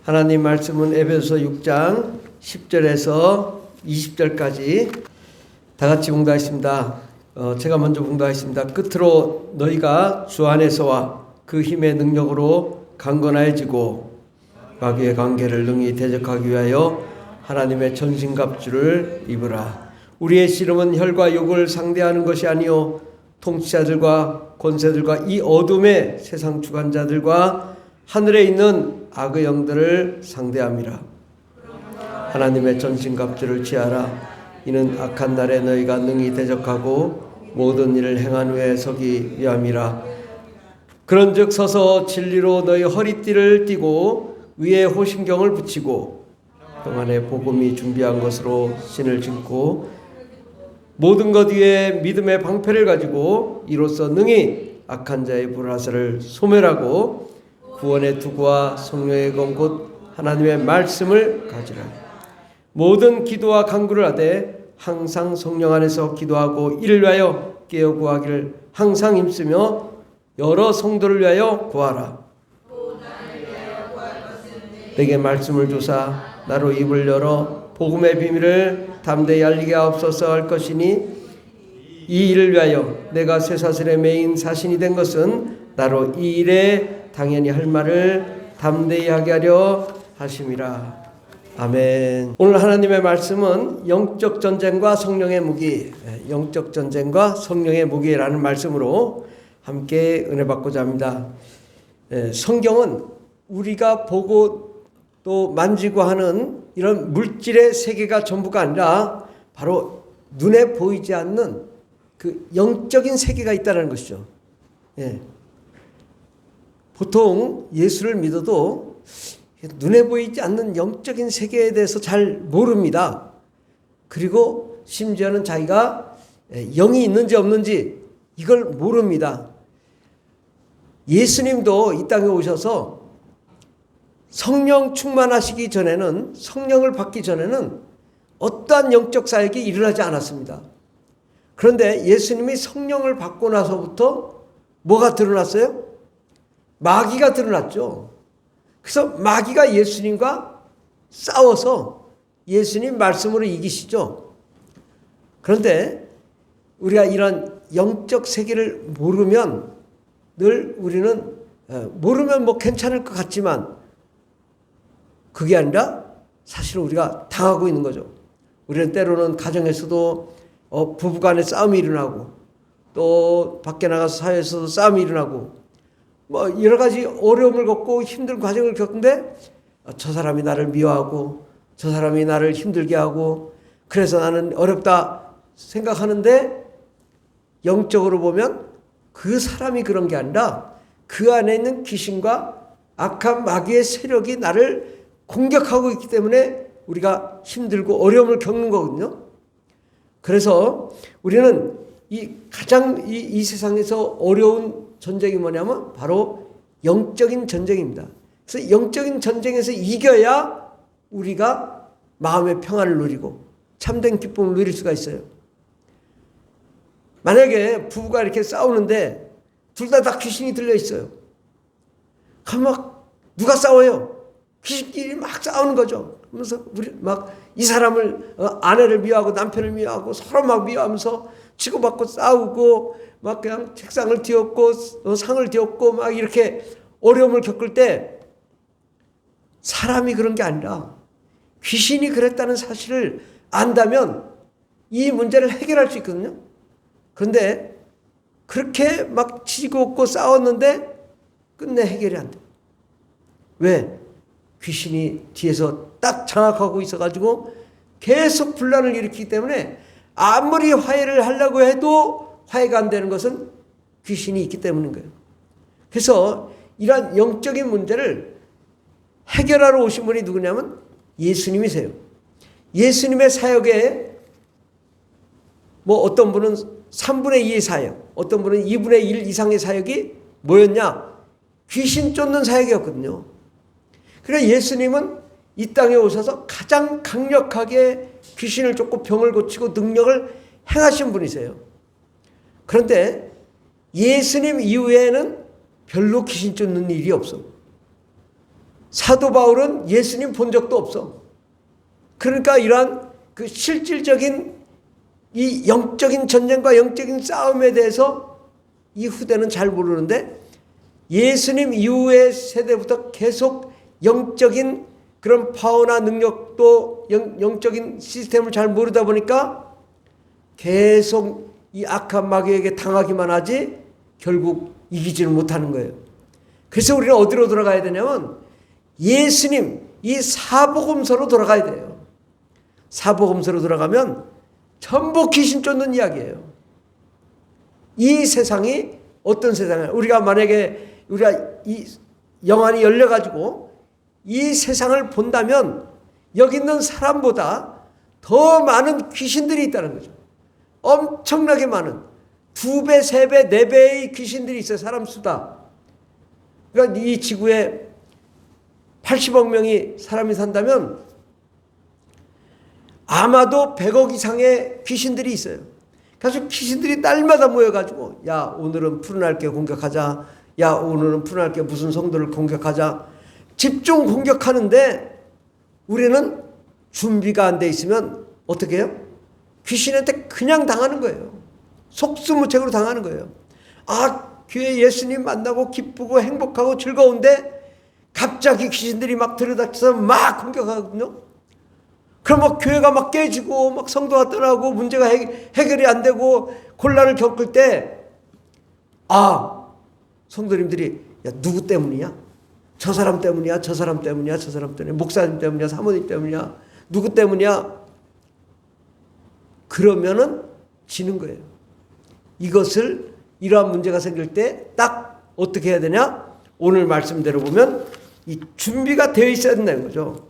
하나님 말씀은 에베소서 6장 10절에서 20절까지 다 같이 봉독하겠습니다. 제가 먼저 봉독하겠습니다. 끝으로 너희가 주 안에서와 그 힘의 능력으로 강건해지고 마귀의 관계를 능히 대적하기 위하여 하나님의 전신갑주를 입으라. 우리의 씨름은 혈과 육을 상대하는 것이 아니요 통치자들과 권세들과 이 어둠의 세상 주관자들과 하늘에 있는 악의 영들을 상대함이라. 하나님의 전신갑주를 취하라. 이는 악한 날에 너희가 능히 대적하고 모든 일을 행한 후에 서기 위함이라. 그런즉 서서 진리로 너희 허리띠를 띠고 위에 호심경을 붙이고 평안의 복음이 준비한 것으로 신을 신고 모든 것 위에 믿음의 방패를 가지고 이로써 능히 악한 자의 불화살을 소멸하고 구원의 투구와 성령의 검 곧 하나님의 말씀을 가지라. 모든 기도와 간구를 하되 항상 성령 안에서 기도하고 이를 위하여 깨어 구하기를 항상 힘쓰며 여러 성도를 위하여 구하라. 내게 말씀을 주사 나로 입을 열어 복음의 비밀을 담대히 알리게 하옵소서 할 것이니 이 일을 위하여 내가 쇠사슬에 매인 사신이 된 것은 나로 이 일에 당연히 할 말을 담대히 하게 하려 하심이라. 아멘. 오늘 하나님의 말씀은 영적 전쟁과 성령의 무기, 영적 전쟁과 성령의 무기라는 말씀으로 함께 은혜 받고자 합니다. 성경은 우리가 보고 또 만지고 하는 이런 물질의 세계가 전부가 아니라 바로 눈에 보이지 않는 그 영적인 세계가 있다는 것이죠. 보통 예수를 믿어도 눈에 보이지 않는 영적인 세계에 대해서 잘 모릅니다. 그리고 심지어는 자기가 영이 있는지 없는지 이걸 모릅니다. 예수님도 이 땅에 오셔서 성령 충만하시기 전에는, 성령을 받기 전에는 어떠한 영적 사역이 일어나지 않았습니다. 그런데 예수님이 성령을 받고 나서부터 뭐가 드러났어요? 마귀가 드러났죠. 그래서 마귀가 예수님과 싸워서 예수님 말씀으로 이기시죠. 그런데 우리가 이런 영적 세계를 모르면 늘 우리는 모르면 뭐 괜찮을 것 같지만 그게 아니라 사실 우리가 당하고 있는 거죠. 우리는 때로는 가정에서도 부부간에 싸움이 일어나고 또 밖에 나가서 사회에서도 싸움이 일어나고 뭐 여러 가지 어려움을 겪고 힘든 과정을 겪는데 저 사람이 나를 미워하고 저 사람이 나를 힘들게 하고 그래서 나는 어렵다 생각하는데 영적으로 보면 그 사람이 그런 게 아니라 그 안에 있는 귀신과 악한 마귀의 세력이 나를 공격하고 있기 때문에 우리가 힘들고 어려움을 겪는 거거든요. 그래서 우리는 가장 이 세상에서 어려운 전쟁이 뭐냐면 바로 영적인 전쟁입니다. 그래서 영적인 전쟁에서 이겨야 우리가 마음의 평안을 누리고 참된 기쁨을 누릴 수가 있어요. 만약에 부부가 이렇게 싸우는데 둘 다 귀신이 들려 있어요. 그럼 막 누가 싸워요? 귀신끼리 막 싸우는 거죠. 그러면서 우리 막 이 사람을 아내를 미워하고 남편을 미워하고 서로 막 미워하면서 치고받고 싸우고 막 그냥 책상을 뒤엎고 상을 뒤엎고 막 이렇게 어려움을 겪을 때 사람이 그런 게 아니라 귀신이 그랬다는 사실을 안다면 이 문제를 해결할 수 있거든요. 그런데 그렇게 막 치고받고 싸웠는데 끝내 해결이 안 돼. 왜? 귀신이 뒤에서 딱 장악하고 있어가지고 계속 분란을 일으키기 때문에 아무리 화해를 하려고 해도 화해가 안 되는 것은 귀신이 있기 때문인 거예요. 그래서 이러한 영적인 문제를 해결하러 오신 분이 누구냐면 예수님이세요. 예수님의 사역에 뭐 어떤 분은 3분의 2의 사역, 어떤 분은 2분의 1 이상의 사역이 뭐였냐? 귀신 쫓는 사역이었거든요. 그러니까 예수님은 이 땅에 오셔서 가장 강력하게 귀신을 쫓고 병을 고치고 능력을 행하신 분이세요. 그런데 예수님 이후에는 별로 귀신 쫓는 일이 없어. 사도 바울은 예수님 본 적도 없어. 그러니까 이러한 그 실질적인 이 영적인 전쟁과 영적인 싸움에 대해서 이 후대는 잘 모르는데, 예수님 이후의 세대부터 계속 영적인 그런 파워나 능력도 영적인 시스템을 잘 모르다 보니까 계속 이 악한 마귀에게 당하기만 하지 결국 이기지는 못하는 거예요. 그래서 우리는 어디로 돌아가야 되냐면 예수님 이 사복음서로 돌아가야 돼요. 사복음서로 돌아가면 전부 귀신 쫓는 이야기예요. 이 세상이 어떤 세상이에요? 우리가 만약에 우리가 이 영안이 열려가지고 이 세상을 본다면 여기 있는 사람보다 더 많은 귀신들이 있다는 거죠. 엄청나게 많은 2배, 3배, 4배의 귀신들이 있어요. 사람 수다. 그러니까 이 지구에 80억 명이 사람이 산다면 아마도 100억 이상의 귀신들이 있어요. 그래서 귀신들이 날마다 모여가지고 야 오늘은 푸른알게 공격하자. 야 오늘은 푸른알게 무슨 성도를 공격하자. 집중 공격하는데 우리는 준비가 안 돼 있으면 어떻게 해요? 귀신한테 그냥 당하는 거예요. 속수무책으로 당하는 거예요. 아 교회 예수님 만나고 기쁘고 행복하고 즐거운데 갑자기 귀신들이 막 들이닥쳐서 막 공격하거든요. 그럼 막 교회가 막 깨지고 막 성도가 떠나고 문제가 해결이 안 되고 곤란을 겪을 때 성도님들이 야 누구 때문이야? 저 사람 때문이야? 저 사람 때문이야? 저 사람 때문이야? 목사님 때문이야? 사모님 때문이야? 누구 때문이야? 그러면은 지는 거예요. 이것을 이러한 문제가 생길 때 딱 어떻게 해야 되냐? 오늘 말씀대로 보면 이 준비가 되어 있어야 된다는 거죠.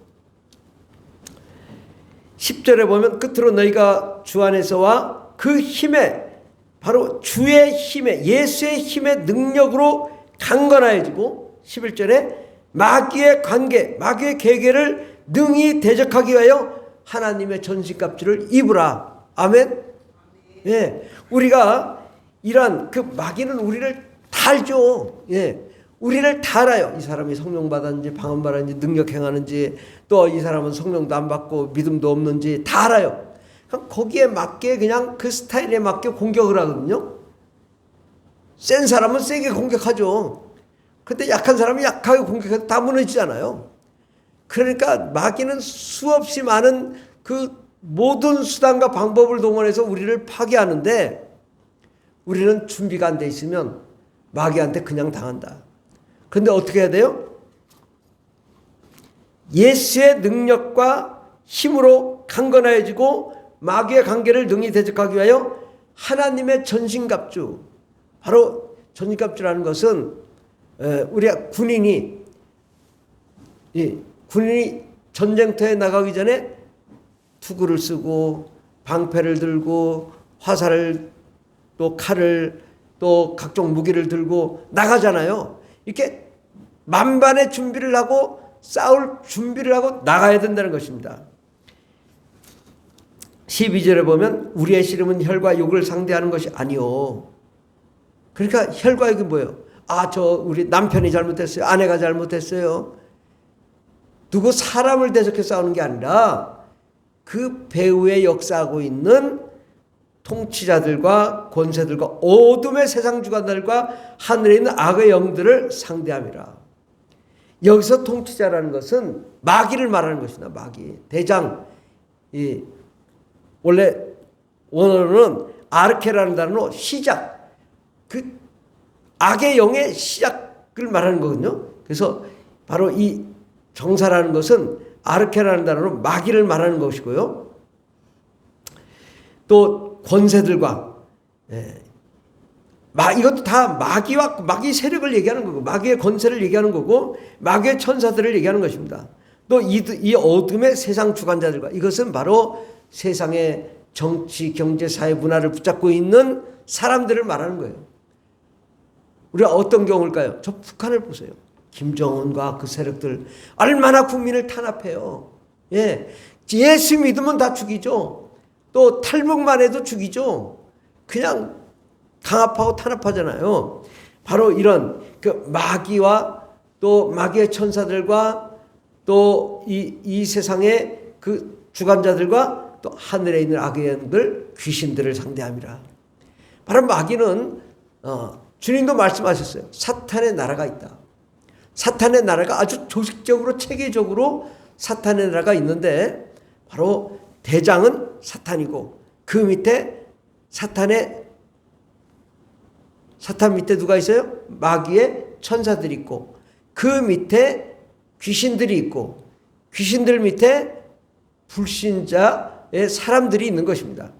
10절에 보면 끝으로 너희가 주 안에서와 그 힘에 바로 주의 힘에 예수의 힘의 능력으로 강건하여지고 11절에 마귀의 관계 마귀의 계계를 능히 대적하기 위하여 하나님의 전신갑주를 입으라. 아멘. 예, 우리가 이런 그 마귀는 우리를 다 알죠. 예, 우리를 다 알아요. 이 사람이 성령 받았는지 방언 받았는지 능력 행하는지 또 이 사람은 성령도 안 받고 믿음도 없는지 다 알아요. 거기에 맞게 그냥 그 스타일에 맞게 공격을 하거든요. 센 사람은 세게 공격하죠. 근데 약한 사람이 약하게 공격해도 다 무너지잖아요. 그러니까 마귀는 수없이 많은 그 모든 수단과 방법을 동원해서 우리를 파괴하는데 우리는 준비가 안 돼 있으면 마귀한테 그냥 당한다. 그런데 어떻게 해야 돼요? 예수의 능력과 힘으로 강건해지고 마귀의 관계를 능히 대적하기 위하여 하나님의 전신갑주. 바로 전신갑주라는 것은 우리가 군인이 전쟁터에 나가기 전에 투구를 쓰고 방패를 들고 화살을 또 칼을 또 각종 무기를 들고 나가잖아요. 이렇게 만반의 준비를 하고 싸울 준비를 하고 나가야 된다는 것입니다. 12절에 보면 우리의 씨름은 혈과 육을 상대하는 것이 아니요. 그러니까 혈과 육이 뭐예요? 우리 남편이 잘못했어요. 아내가 잘못했어요. 누구 사람을 대적해 싸우는 게 아니라 그 배후에 역사하고 있는 통치자들과 권세들과 어둠의 세상 주관들과 하늘에 있는 악의 영들을 상대함이라. 여기서 통치자라는 것은 마귀를 말하는 것이다. 마귀. 대장. 원래 원어로는 아르케라는 단어로 시작. 그 악의 영의 시작을 말하는 거거든요. 그래서 바로 이 정사라는 것은 아르케라는 단어로 마귀를 말하는 것이고요. 또 권세들과 이것도 다 마귀 세력을 얘기하는 거고 마귀의 권세를 얘기하는 거고 마귀의 천사들을 얘기하는 것입니다. 또 이 어둠의 세상 주관자들과 이것은 바로 세상의 정치, 경제, 사회, 문화를 붙잡고 있는 사람들을 말하는 거예요. 우리가 어떤 경우일까요? 저 북한을 보세요. 김정은과 그 세력들 얼마나 국민을 탄압해요. 예수 믿으면 다 죽이죠. 또 탈북만 해도 죽이죠. 그냥 강압하고 탄압하잖아요. 바로 이런 그 마귀와 또 마귀의 천사들과 또 이 세상의 그 주관자들과 또 하늘에 있는 악의 영들, 귀신들을 상대함이라. 바로 마귀는 주님도 말씀하셨어요. 사탄의 나라가 있다. 사탄의 나라가 아주 조직적으로 체계적으로 사탄의 나라가 있는데 바로 대장은 사탄이고 그 밑에 사탄 밑에 누가 있어요? 마귀의 천사들이 있고 그 밑에 귀신들이 있고 귀신들 밑에 불신자의 사람들이 있는 것입니다.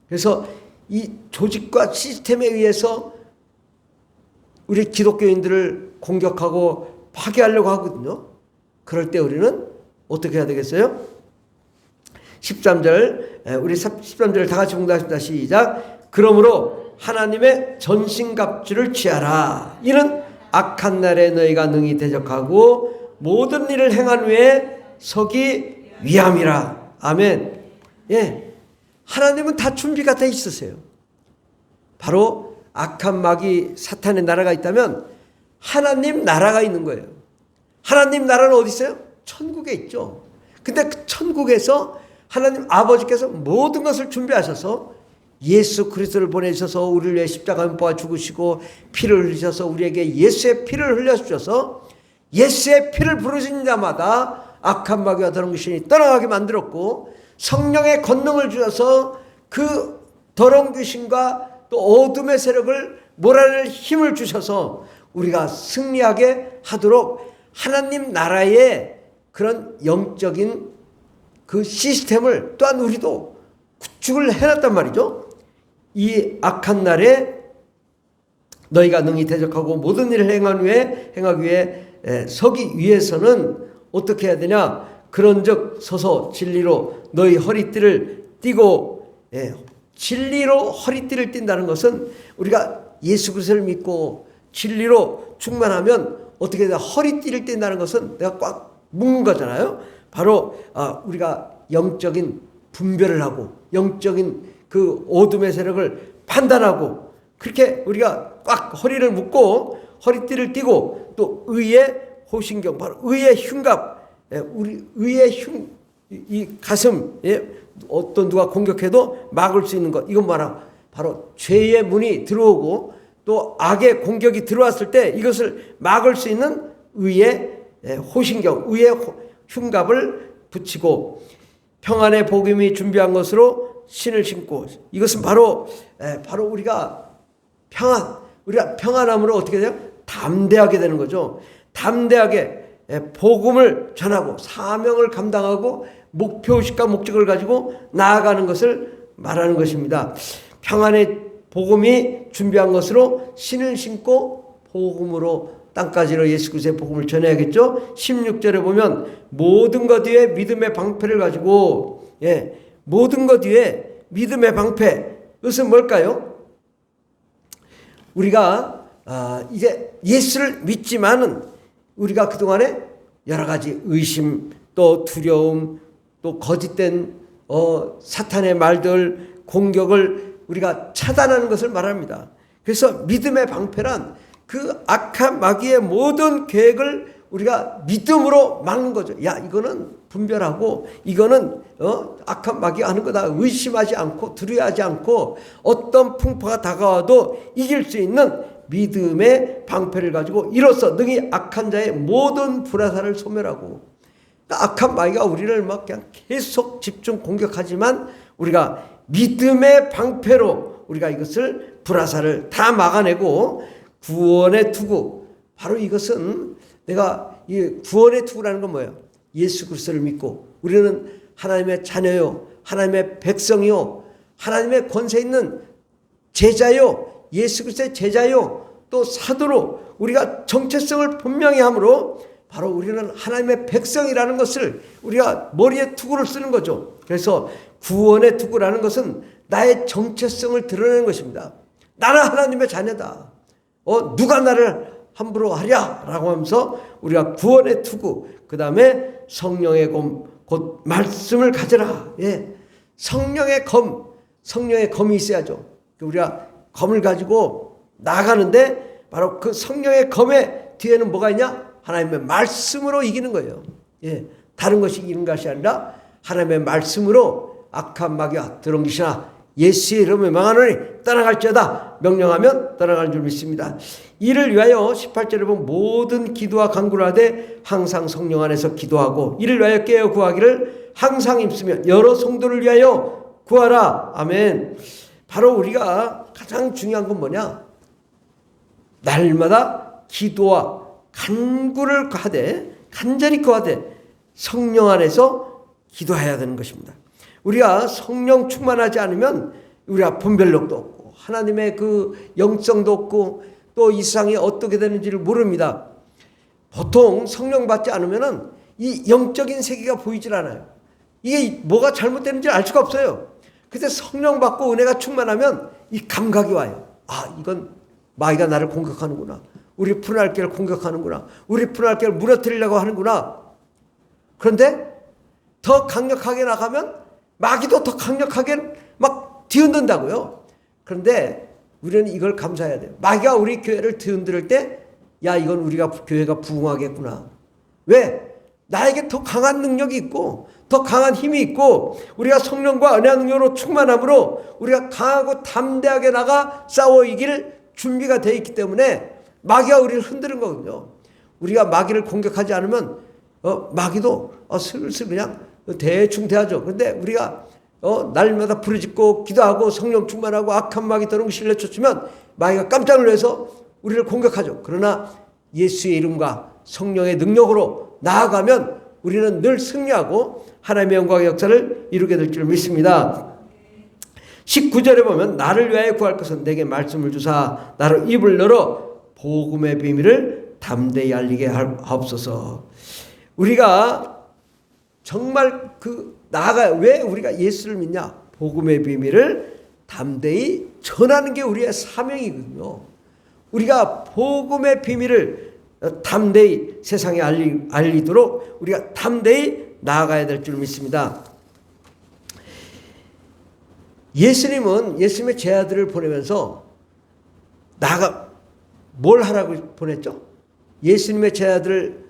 그래서 이 조직과 시스템에 의해서 우리 기독교인들을 공격하고 파괴하려고 하거든요. 그럴 때 우리는 어떻게 해야 되겠어요? 13절, 우리 13절을 다 같이 봉독하십니다. 시작. 그러므로 하나님의 전신갑주를 취하라. 이는 악한 날에 너희가 능히 대적하고 모든 일을 행한 후에 서기 위함이라. 아멘. 예, 하나님은 다 준비가 돼 있으세요. 바로 악한 마귀 사탄의 나라가 있다면 하나님 나라가 있는 거예요. 하나님 나라는 어디 있어요? 천국에 있죠. 근데 그 천국에서 하나님 아버지께서 모든 것을 준비하셔서 예수 그리스도를 보내셔서 우리를 위해 십자가에 못 박아 죽으시고 피를 흘리셔서 우리에게 예수의 피를 흘려주셔서 예수의 피를 부르신 자마다 악한 마귀와 더러운 귀신이 떠나가게 만들었고 성령의 권능을 주셔서 그 더러운 귀신과 또 어둠의 세력을 몰아낼 힘을 주셔서 우리가 승리하게 하도록 하나님 나라의 그런 영적인 그 시스템을 또한 우리도 구축을 해놨단 말이죠. 이 악한 날에 너희가 능히 대적하고 모든 일을 행하기 위해 서기 위해서는 어떻게 해야 되냐? 그런즉 서서 진리로 너희 허리띠를 띠고, 진리로 허리띠를 띈다는 것은 우리가 예수 그리스도를 믿고 진리로 충만하면 어떻게 되나 허리띠를 띈다는 것은 내가 꽉 묶는 거잖아요. 바로 우리가 영적인 분별을 하고 영적인 그 어둠의 세력을 판단하고 그렇게 우리가 꽉 허리를 묶고 허리띠를 띠고 또 의의 호신경, 바로 의의 흉갑, 우리 의의 이 가슴, 어떤 누가 공격해도 막을 수 있는 것, 이건 뭐라? 바로 죄의 문이 들어오고 또 악의 공격이 들어왔을 때 이것을 막을 수 있는 의의 호신경, 의의 흉갑을 붙이고 평안의 복음이 준비한 것으로 신을 신고, 이것은 바로 우리가 평안함으로 어떻게 돼요? 담대하게 되는 거죠. 담대하게 복음을 전하고 사명을 감당하고 목표의식과 목적을 가지고 나아가는 것을 말하는 것입니다. 평안의 복음이 준비한 것으로 신을 신고 복음으로 땅까지로 예수 그리스도의 복음을 전해야겠죠. 16절에 보면 모든 것 위에 믿음의 방패를 가지고, 모든 것 위에 믿음의 방패, 그것은 뭘까요? 우리가 이제 예수를 믿지만은 우리가 그동안에 여러 가지 의심, 또 두려움, 또 거짓된 사탄의 말들, 공격을 우리가 차단하는 것을 말합니다. 그래서 믿음의 방패란 그 악한 마귀의 모든 계획을 우리가 믿음으로 막는 거죠. 야, 이거는 분별하고 이거는 악한 마귀가 하는 거다. 의심하지 않고 두려워하지 않고 어떤 풍파가 다가와도 이길 수 있는 믿음의 방패를 가지고 이로써 능히 악한 자의 모든 불화살을 소멸하고, 악한 마귀가 우리를 막 그냥 계속 집중 공격하지만 우리가 믿음의 방패로 우리가 이것을 불화살을 다 막아내고 구원의 투구, 바로 이것은 내가 이 구원의 투구라는 건 뭐예요? 예수 그리스도를 믿고 우리는 하나님의 자녀요, 하나님의 백성이요, 하나님의 권세 있는 제자요, 예수 그리스도의 제자요, 또 사도로 우리가 정체성을 분명히 함으로 바로 우리는 하나님의 백성이라는 것을 우리가 머리에 투구를 쓰는 거죠. 그래서 구원의 투구라는 것은 나의 정체성을 드러내는 것입니다. 나는 하나님의 자녀다. 누가 나를 함부로 하랴 라고 하면서 우리가 구원의 투구, 그 다음에 성령의 검, 곧 말씀을 가져라. 성령의 검이 있어야죠. 우리가 검을 가지고 나가는데 바로 그 성령의 검의 뒤에는 뭐가 있냐? 하나님의 말씀으로 이기는 거예요. 다른 것이 이기는 것이 아니라 하나님의 말씀으로 악한 마귀와 더러운 귀신아 예수의 이름에 망하노니 떠나갈지어다 명령하면 떠나가는 줄 믿습니다. 이를 위하여 18절에 보면 모든 기도와 간구를 하되 항상 성령 안에서 기도하고 이를 위하여 깨어 구하기를 항상 힘쓰며 여러 성도를 위하여 구하라. 아멘. 바로 우리가 가장 중요한 건 뭐냐? 날마다 기도와 간구를 하되 간절히 구하되 성령 안에서 기도해야 되는 것입니다. 우리가 성령 충만하지 않으면 우리가 분별력도 없고 하나님의 그 영성도 없고 또 이 세상이 어떻게 되는지를 모릅니다. 보통 성령 받지 않으면은 이 영적인 세계가 보이질 않아요. 이게 뭐가 잘못되는지 알 수가 없어요. 그때 성령 받고 은혜가 충만하면 이 감각이 와요. 아, 이건 마귀가 나를 공격하는구나. 우리 푸른 알개를 공격하는구나. 우리 푸른 알개를 무너뜨리려고 하는구나. 그런데 더 강력하게 나가면 마귀도 더 강력하게 막 뒤흔든다고요. 그런데 우리는 이걸 감사해야 돼요. 마귀가 우리 교회를 뒤흔들 때, 야, 이건 우리가 교회가 부흥하겠구나. 왜? 나에게 더 강한 능력이 있고, 더 강한 힘이 있고, 우리가 성령과 은혜와 능력으로 충만함으로 우리가 강하고 담대하게 나가 싸워 이길 준비가 되어 있기 때문에 마귀가 우리를 흔드는 거거든요. 우리가 마귀를 공격하지 않으면 마귀도 슬슬 그냥 대충 대하죠. 그런데 우리가 날마다 부르짖고 기도하고 성령 충만하고 악한 마귀 더러운 것을 내쫓으면 마귀가 깜짝 놀라서 우리를 공격하죠. 그러나 예수의 이름과 성령의 능력으로 나아가면 우리는 늘 승리하고 하나님의 영광의 역사를 이루게 될 줄 믿습니다. 19절에 보면 나를 위하여 구할 것은 내게 말씀을 주사 나를 입을 열어 복음의 비밀을 담대히 알리게 하옵소서. 우리가 정말 나아가요. 왜 우리가 예수를 믿냐? 복음의 비밀을 담대히 전하는 게 우리의 사명이거든요. 우리가 복음의 비밀을 담대히 세상에 알리도록 우리가 담대히 나아가야 될 줄 믿습니다. 예수님은 예수님의 제자들을 보내면서 뭘 하라고 보냈죠? 예수님의 제자들을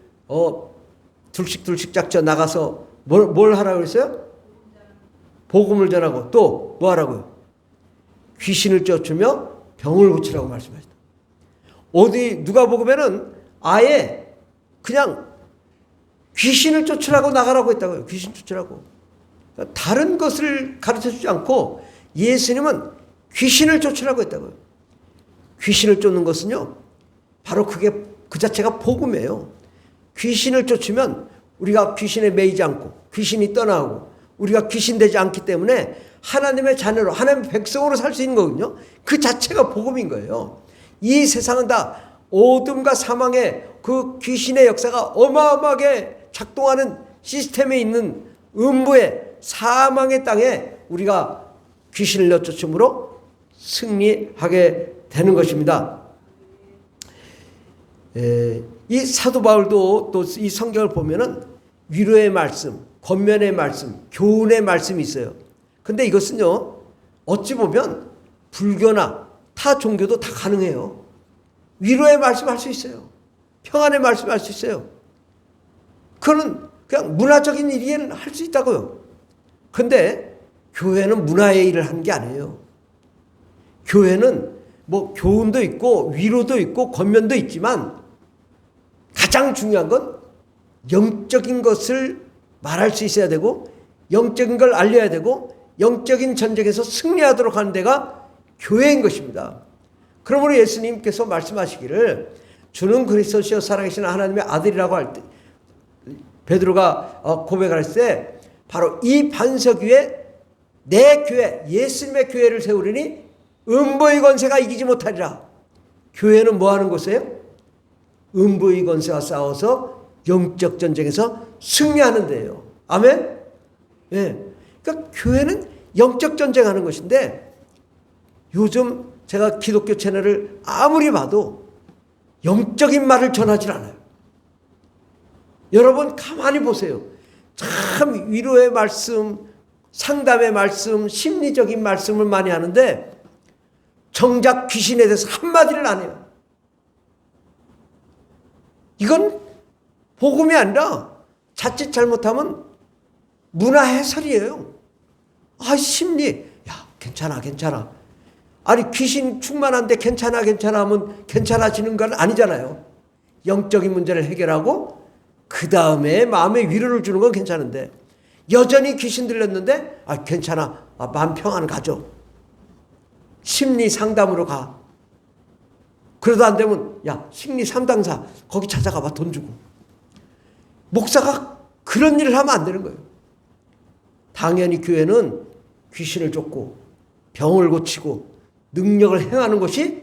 둘씩 짝져 나가서 뭘 하라고 했어요? 복음을 전하고 또 뭐 하라고요? 귀신을 쫓으며 병을 고치라고 말씀하셨다. 어디 누가복음에는 아예 그냥 귀신을 쫓으라고 나가라고 했다고요. 귀신 쫓으라고. 다른 것을 가르쳐주지 않고 예수님은 귀신을 쫓으라고 했다고요. 귀신을 쫓는 것은요, 바로 그 자체가 복음이에요. 귀신을 쫓으면 우리가 귀신에 매이지 않고 귀신이 떠나고 우리가 귀신 되지 않기 때문에 하나님의 자녀로 하나님의 백성으로 살 수 있는 거거든요. 그 자체가 복음인 거예요. 이 세상은 다 어둠과 사망의 그 귀신의 역사가 어마어마하게 작동하는 시스템에 있는 음부의 사망의 땅에 우리가 귀신을 내쫓음으로 승리하게 되는 것입니다. 이 사도 바울도 또 이 성경을 보면은 위로의 말씀, 권면의 말씀, 교훈의 말씀이 있어요. 근데 이것은요, 어찌 보면 불교나 타 종교도 다 가능해요. 위로의 말씀 할 수 있어요. 평안의 말씀 할 수 있어요. 그거는 그냥 문화적인 일이에는 할 수 있다고요. 근데 교회는 문화의 일을 하는 게 아니에요. 교회는 뭐 교훈도 있고 위로도 있고 권면도 있지만 가장 중요한 건 영적인 것을 말할 수 있어야 되고 영적인 걸 알려야 되고 영적인 전쟁에서 승리하도록 하는 데가 교회인 것입니다. 그러므로 예수님께서 말씀하시기를 주는 그리스도시요 살아계신 하나님의 아들이라고 할 때 베드로가 고백할 때 바로 이 반석 위에 내 교회 예수님의 교회를 세우리니 음부의 권세가 이기지 못하리라. 교회는 뭐 하는 곳이에요? 음부의 권세와 싸워서 영적 전쟁에서 승리하는 데예요. 아멘? 예. 그러니까 교회는 영적 전쟁하는 것인데 요즘 제가 기독교 채널을 아무리 봐도 영적인 말을 전하지 않아요. 여러분 가만히 보세요. 참 위로의 말씀, 상담의 말씀, 심리적인 말씀을 많이 하는데 정작 귀신에 대해서 한마디를 안 해요. 이건 복음이 아니라 자칫 잘못하면 문화 해설이에요. 아, 심리. 야, 괜찮아, 괜찮아. 아니, 귀신 충만한데 괜찮아, 괜찮아 하면 괜찮아지는 건 아니잖아요. 영적인 문제를 해결하고 그 다음에 마음의 위로를 주는 건 괜찮은데 여전히 귀신 들렸는데 아, 괜찮아. 아, 마음 평안 가져. 심리 상담으로 가. 그러다 안 되면 야, 심리 상담사 거기 찾아가 봐. 돈 주고. 목사가 그런 일을 하면 안 되는 거예요. 당연히 교회는 귀신을 쫓고 병을 고치고 능력을 행하는 것이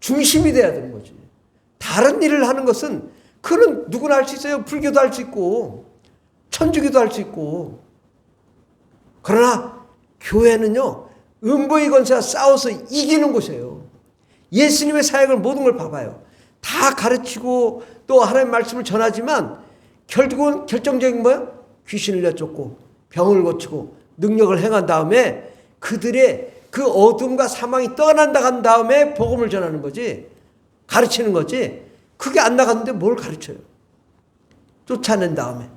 중심이 돼야 되는 거지. 다른 일을 하는 것은 그는 누구나 할 수 있어요. 불교도 할 수 있고 천주교도 할 수 있고. 그러나 교회는요, 음부의 권세와 싸워서 이기는 곳이에요. 예수님의 사역을 모든 걸 봐봐요. 다 가르치고 또 하나님의 말씀을 전하지만 결국은 결정적인 뭐예요? 귀신을 내쫓고 병을 고치고 능력을 행한 다음에 그들의 그 어둠과 사망이 떠난다 간 다음에 복음을 전하는 거지, 가르치는 거지. 그게 안 나갔는데 뭘 가르쳐요? 쫓아낸 다음에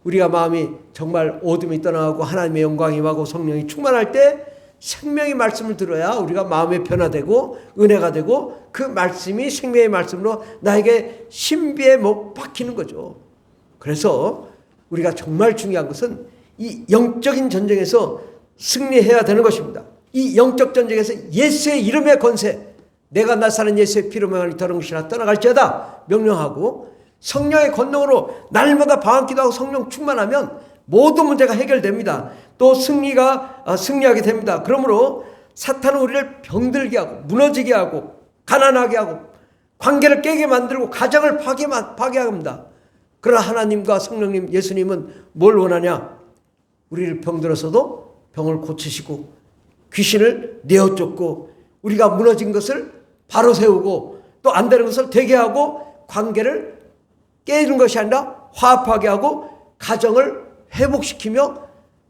우리가 마음이 정말 어둠이 떠나가고 하나님의 영광이 임하고 성령이 충만할 때 생명의 말씀을 들어야 우리가 마음에 변화되고 은혜가 되고 그 말씀이 생명의 말씀으로 나에게 신비에 못 박히는 거죠. 그래서 우리가 정말 중요한 것은 이 영적인 전쟁에서 승리해야 되는 것입니다. 이 영적 전쟁에서 예수의 이름의 권세, 내가 나사는 예수의 피로 명하니 더러운 것이나 떠나갈지어다 명령하고 성령의 권능으로 날마다 방언기도 하고 성령 충만하면 모든 문제가 해결됩니다. 또 승리하게 됩니다. 그러므로 사탄은 우리를 병들게 하고 무너지게 하고 가난하게 하고 관계를 깨게 만들고 가정을 파괴합니다. 그러나 하나님과 성령님 예수님은 뭘 원하냐? 우리를 병들어서도 병을 고치시고 귀신을 내어쫓고 우리가 무너진 것을 바로 세우고 또 안 되는 것을 되게 하고 관계를 깨는 것이 아니라 화합하게 하고 가정을 회복시키며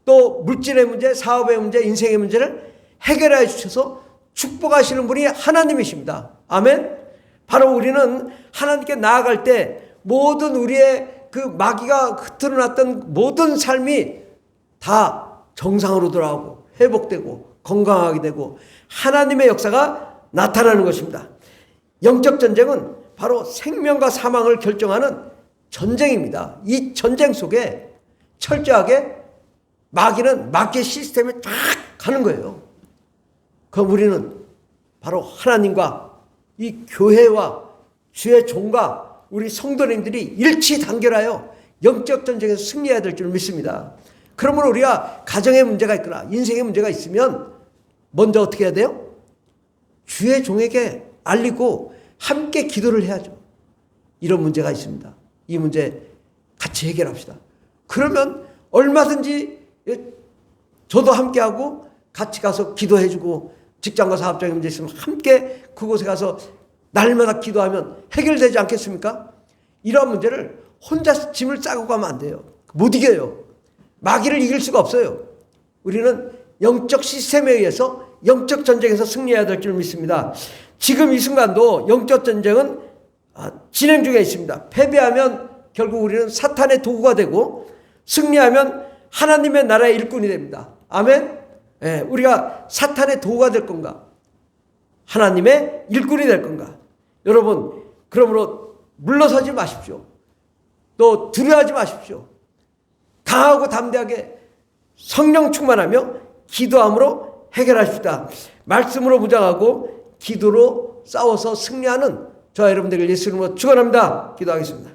또 물질의 문제, 사업의 문제, 인생의 문제를 해결해 주셔서 축복하시는 분이 하나님이십니다. 아멘. 바로 우리는 하나님께 나아갈 때 모든 우리의 그 마귀가 흐트러놨던 모든 삶이 다 정상으로 돌아오고 회복되고 건강하게 되고 하나님의 역사가 나타나는 것입니다. 영적 전쟁은 바로 생명과 사망을 결정하는 전쟁입니다. 이 전쟁 속에 철저하게 마귀는 마귀의 시스템에 딱 가는 거예요. 그럼 우리는 바로 하나님과 이 교회와 주의 종과 우리 성도님들이 일치 단결하여 영적 전쟁에서 승리해야 될 줄 믿습니다. 그러므로 우리가 가정에 문제가 있거나 인생에 문제가 있으면 먼저 어떻게 해야 돼요? 주의 종에게 알리고 함께 기도를 해야죠. 이런 문제가 있습니다. 이 문제 같이 해결합시다. 그러면 얼마든지 저도 함께하고 같이 가서 기도해주고 직장과 사업적인 문제 있으면 함께 그곳에 가서 날마다 기도하면 해결되지 않겠습니까? 이러한 문제를 혼자 짐을 싸고 가면 안 돼요. 못 이겨요. 마귀를 이길 수가 없어요. 우리는 영적 시스템에 의해서 영적 전쟁에서 승리해야 될 줄 믿습니다. 지금 이 순간도 영적 전쟁은 진행 중에 있습니다. 패배하면 결국 우리는 사탄의 도구가 되고 승리하면 하나님의 나라의 일꾼이 됩니다. 아멘. 예, 우리가 사탄의 도구가 될 건가? 하나님의 일꾼이 될 건가? 여러분, 그러므로 물러서지 마십시오. 또 두려워하지 마십시오. 강하고 담대하게 성령 충만하며 기도함으로 해결하십시다. 말씀으로 무장하고 기도로 싸워서 승리하는 저와 여러분들을 예수 이름으로 축원합니다. 기도하겠습니다.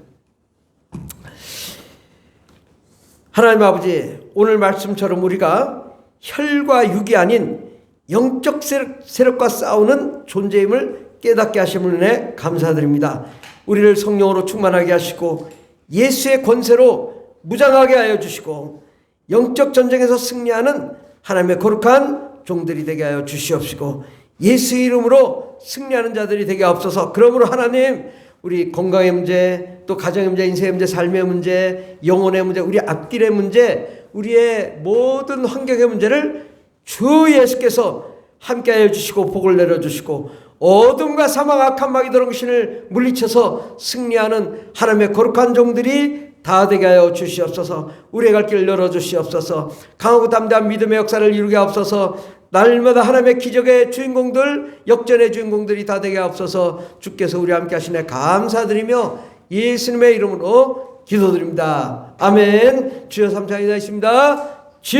하나님 아버지, 오늘 말씀처럼 우리가 혈과 육이 아닌 영적 세력과 싸우는 존재임을 깨닫게 하심을 은혜 감사드립니다. 우리를 성령으로 충만하게 하시고 예수의 권세로 무장하게 하여 주시고 영적 전쟁에서 승리하는 하나님의 거룩한 종들이 되게 하여 주시옵시고 예수의 이름으로 승리하는 자들이 되게 하옵소서. 그러므로 하나님, 우리 건강의 문제, 또 가정의 문제, 인생의 문제, 삶의 문제, 영혼의 문제, 우리 앞길의 문제, 우리의 모든 환경의 문제를 주 예수께서 함께하여 주시고 복을 내려주시고 어둠과 사망 악한 마귀 더러운 신을 물리쳐서 승리하는 하나님의 거룩한 종들이 다 되게 하여 주시옵소서. 우리의 갈 길을 열어주시옵소서. 강하고 담대한 믿음의 역사를 이루게 하옵소서. 날마다 하나님의 기적의 주인공들, 역전의 주인공들이 다 되게 하옵소서. 주께서 우리와 함께 하시네 감사드리며 예수님의 이름으로 기도드립니다. 아멘. 주여 삼창이다 있습니다. 주여